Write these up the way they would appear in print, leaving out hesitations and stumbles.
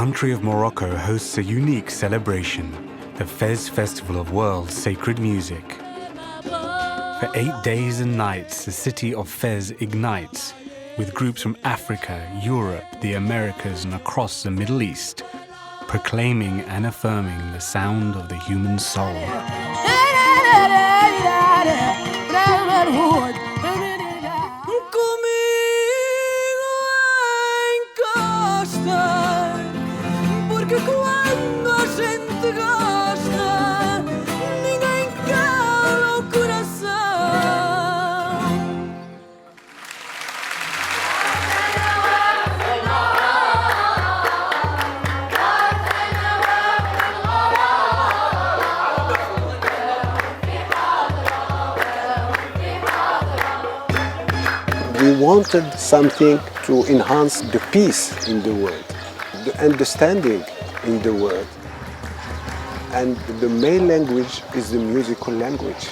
country of Morocco hosts a unique celebration, the Fez Festival of World Sacred Music. For 8 days and nights, the city of Fez ignites, with groups from Africa, Europe, the Americas, and across the Middle East, proclaiming and affirming the sound of the human soul. We wanted something to enhance the peace in the world, the understanding in the world. And the main language is the musical language,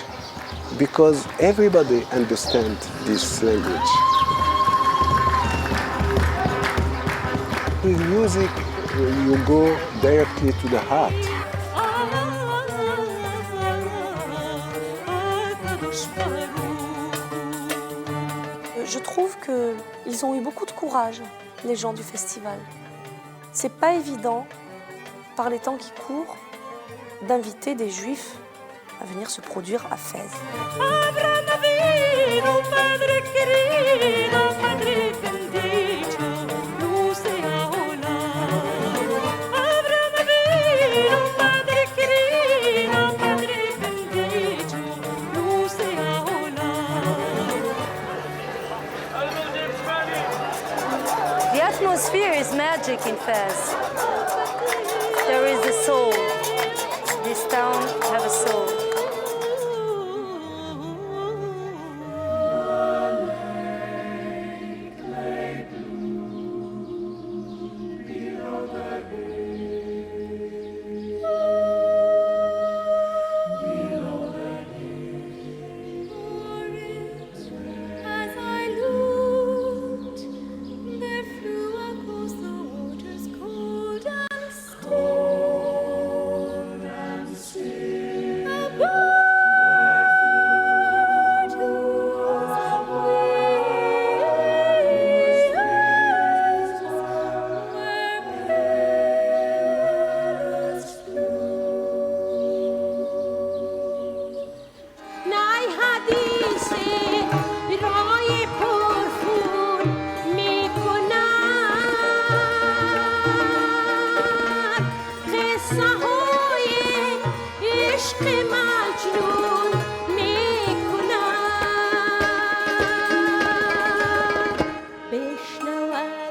because everybody understands this language. With music, you go directly to the heart. Je trouve qu'ils ont eu beaucoup de courage, les gens du festival. C'est pas évident, par les temps qui courent, d'inviter des Juifs à venir se produire à Fez. The atmosphere is magic in Fez. There is a soul. This town has a soul.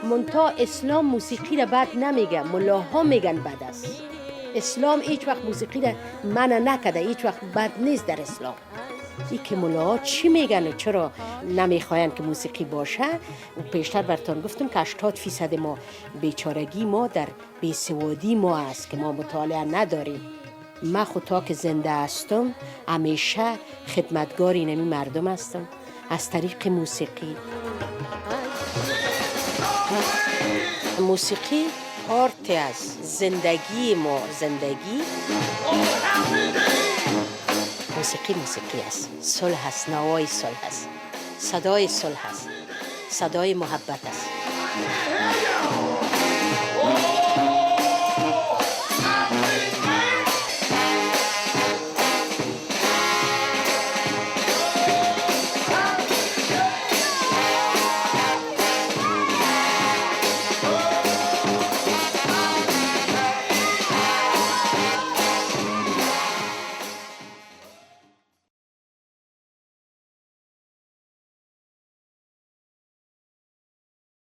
منتها اسلام موسیقی را بد نمیگه، ملاها میگن بد است. اسلام هیچ وقت موسیقی را منع نکرده، هیچ وقت بد نیست در اسلام. این که ملاها چی میگن و چرا نمیخواین که موسیقی باشه، و پیشتر براتون گفتم که 80% ما بیچارگی ما در بیسوادی ما است که ما مطالعه نداریم. من خود تا که زنده هستم همیشه خدمتگار اینمی مردم هستم از طریق موسیقی. موسیقی پارت از زندگی ما، زندگی موسیقی است، صلح است، نوای صلح است، صدای صلح است، صدای محبت است.